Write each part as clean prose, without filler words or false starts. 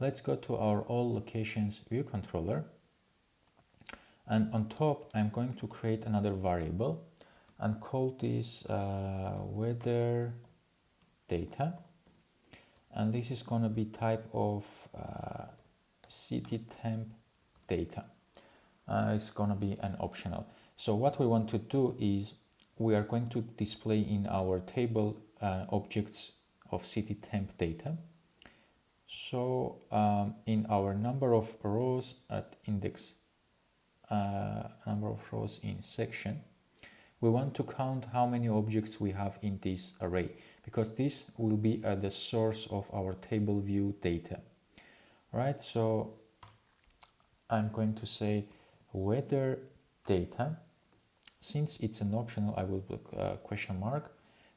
let's go to our all locations view controller, and on top I'm going to create another variable and call this weather data, and this is going to be type of city temp data. It's going to be an optional. So what we want to do is we are going to display in our table objects of city temp data. So in our number of rows at index, number of rows in section, we want to count how many objects we have in this array, because this will be the source of our table view data. Right, so I'm going to say weather data. Since it's an optional, I will put question mark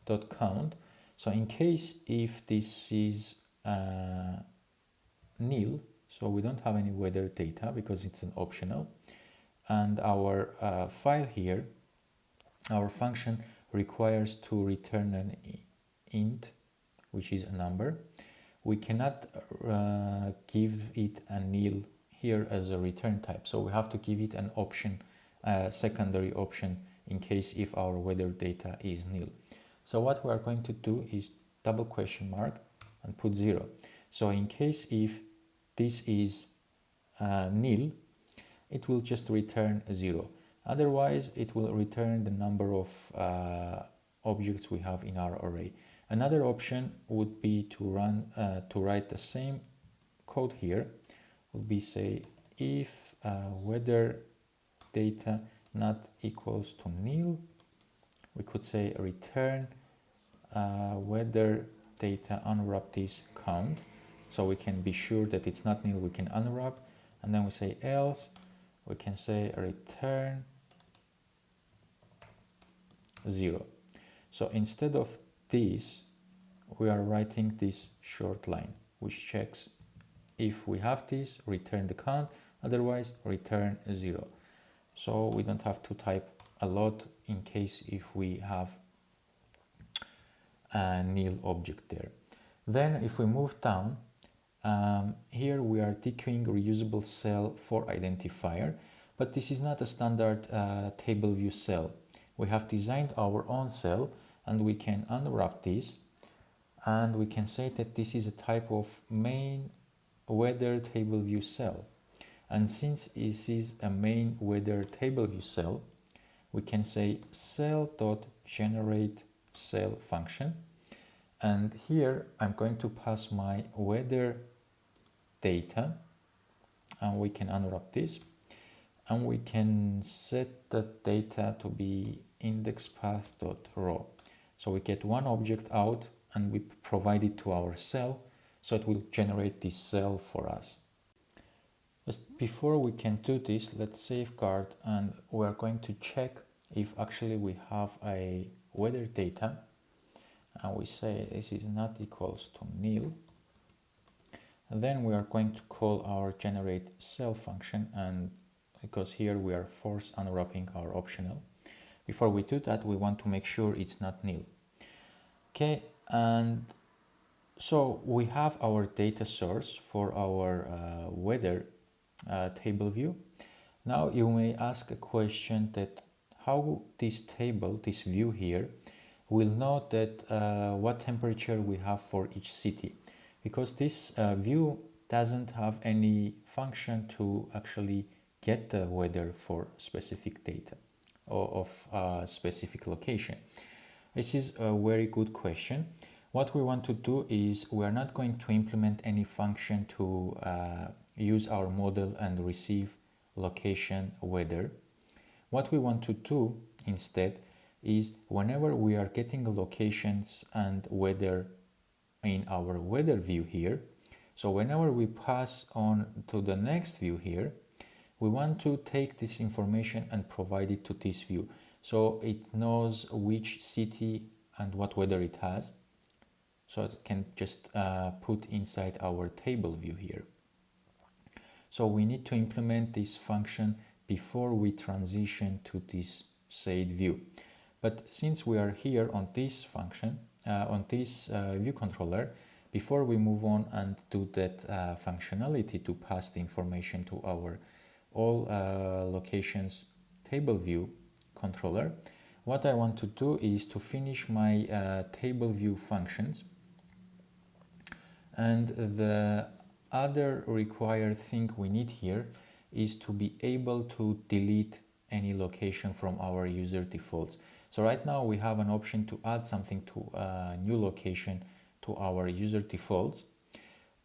dot count. So in case if this is nil, so we don't have any weather data because it's an optional, and our file here, our function requires to return an int, which is a number. We cannot give it a nil here as a return type, so we have to give it an option, secondary option, in case if our weather data is nil. So what we are going to do is double question mark and put 0. So in case if this is nil, it will just return 0. Otherwise, it will return the number of objects we have in our array. Another option would be to write the same code here. Would be say if weather data not equals to nil, we could say return weather data unwrap this count, so we can be sure that it's not nil. We can unwrap, and then we say else, we can say return 0. So instead of this, we are writing this short line which checks if we have this, return the count, otherwise return 0. So we don't have to type a lot in case if we have a nil object there. Then if we move down, here we are dequeuing reusable cell for identifier, but this is not a standard table view cell. We have designed our own cell, and we can unwrap this, and we can say that this is a type of main weather table view cell. And since this is a main weather table view cell, we can say cell.generate cell function, and here I'm going to pass my weather data, and we can unwrap this, and we can set the data to be index path.row. So we get one object out and we provide it to our cell, so it will generate this cell for us. Just before we can do this, let's safeguard, and we're going to check if actually we have a weather data, and we say this is not equals to nil. And then we are going to call our generate cell function, and because here we are force unwrapping our optional. Before we do that, we want to make sure it's not nil. Okay, and so we have our data source for our weather table view. Now you may ask a question that how this table, this view here, will know that what temperature we have for each city, because this view doesn't have any function to actually get the weather for specific data or of a specific location. This is a very good question. What we want to do is we are not going to implement any function to use our model and receive location weather. What we want to do instead is whenever we are getting locations and weather in our weather view here, so whenever we pass on to the next view here, we want to take this information and provide it to this view, so it knows which city and what weather it has, so it can just put inside our table view here. So we need to implement this function before we transition to this said view. But since we are here on this function, on this view controller, before we move on and do that functionality to pass the information to our all locations table view controller, what I want to do is to finish my table view functions. And the other required thing we need here is to be able to delete any location from our user defaults. So right now we have an option to add something to a new location to our user defaults,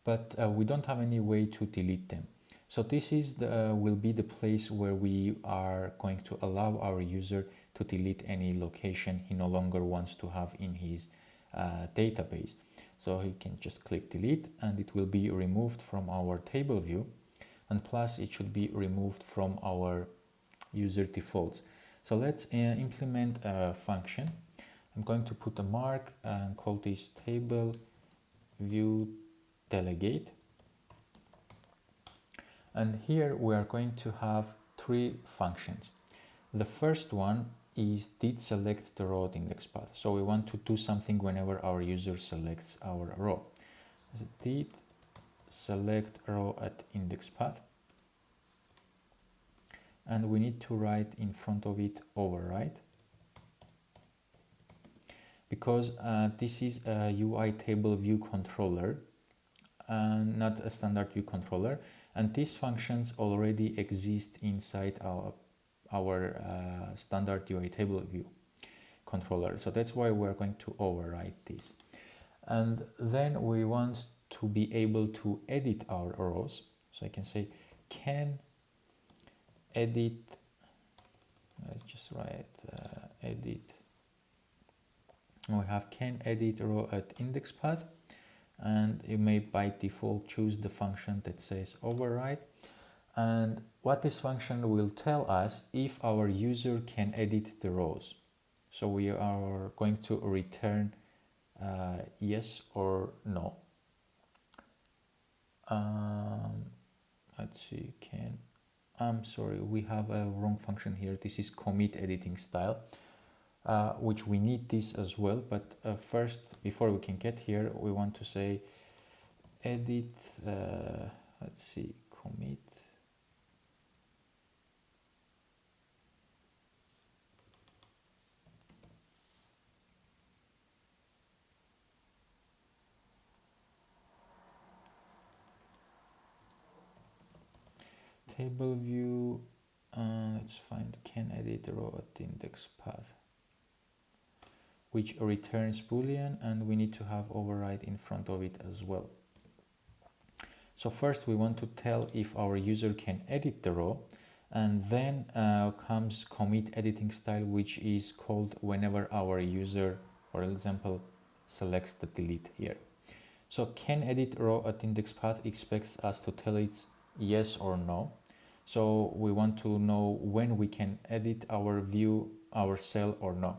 but we don't have any way to delete them. So this is will be the place where we are going to allow our user to delete any location he no longer wants to have in his database. So he can just click delete and it will be removed from our table view, and plus it should be removed from our user defaults. So let's implement a function. I'm going to put a mark and call this table view delegate. And here we are going to have three functions. The first one is did select the row index path. So we want to do something whenever our user selects our row. Did select row at index path. And we need to write in front of it override, because this is a UI table view controller and not a standard view controller, and these functions already exist inside our standard UI table view controller. So that's why we're going to override this. And then we want to be able to edit our rows. So I can say can edit, let's just write edit. We have can edit row at index path, and you may by default choose the function that says override. And what this function will tell us if our user can edit the rows. So we are going to return yes or no. Let's see, I'm sorry, we have a wrong function here. This is commit editing style, which we need this as well. But first, before we can get here, we want to say edit, let's see, commit. Table view, let's find can edit row at index path, which returns boolean, and we need to have override in front of it as well. So first we want to tell if our user can edit the row, and then comes commit editing style, which is called whenever our user, for example, selects the delete here. So can edit row at index path expects us to tell it yes or no. So we want to know when we can edit our view, our cell or no.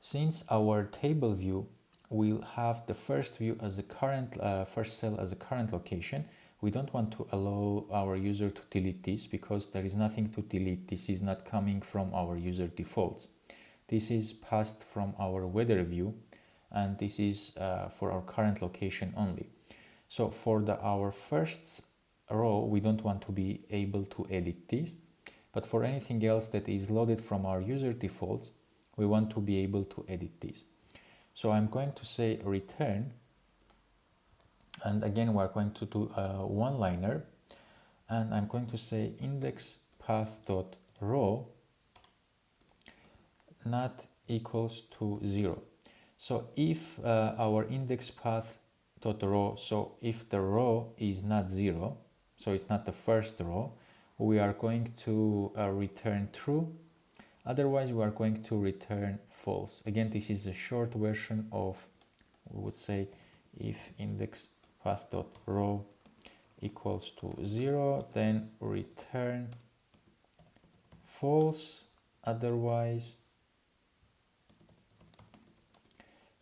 Since our table view will have the first view as a current, first cell as a current location, we don't want to allow our user to delete this, because there is nothing to delete. This is not coming from our user defaults. This is passed from our weather view, and this is for our current location only. So for our first row, we don't want to be able to edit this, but for anything else that is loaded from our user defaults, we want to be able to edit this. So I'm going to say return, and again we're going to do a one-liner, and I'm going to say index path dot row not equals to 0. So if our index path dot row, so if the row is not 0, so it's not the first row, we are going to return true. Otherwise, we are going to return false. Again, this is a short version of, we would say, if index path dot row equals to 0, then return false. Otherwise,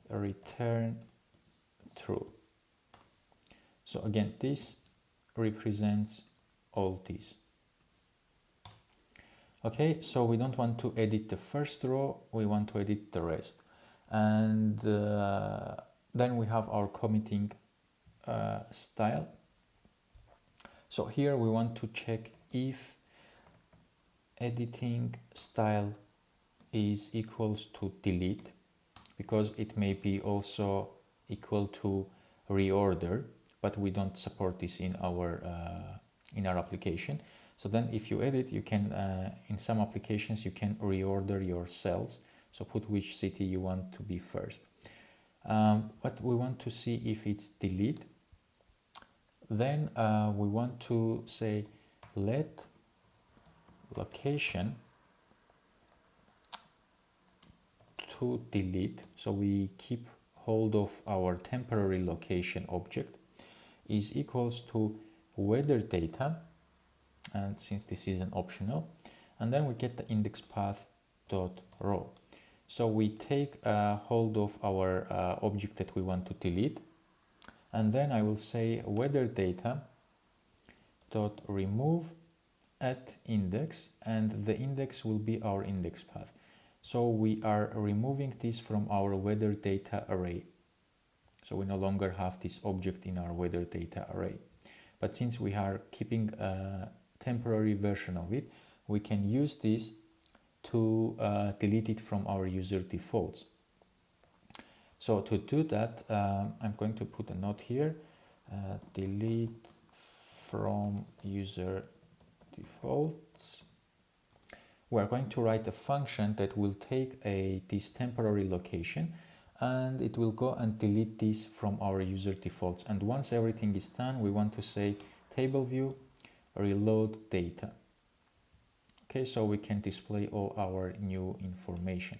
return true. So again, this represents all these. Okay, so we don't want to edit the first row, we want to edit the rest. And then we have our committing style. So here we want to check if editing style is equals to delete, because it may be also equal to reorder, but we don't support this in our application. So then if you edit, you can in some applications you can reorder your cells, so put which city you want to be first. But we want to see if it's delete. Then we want to say let location to delete, so we keep hold of our temporary location object, is equals to weather data, and since this is an optional, and then we get the index path dot row. So we take hold of our object that we want to delete, and then I will say weather data dot remove at index, and the index will be our index path. So we are removing this from our weather data array. So we no longer have this object in our weather data array. But since we are keeping a temporary version of it, we can use this to delete it from our user defaults. So to do that, I'm going to put a note here, delete from user defaults. We're going to write a function that will take this temporary location, and it will go and delete this from our user defaults. And once everything is done, we want to say table view reload data. Okay, so we can display all our new information.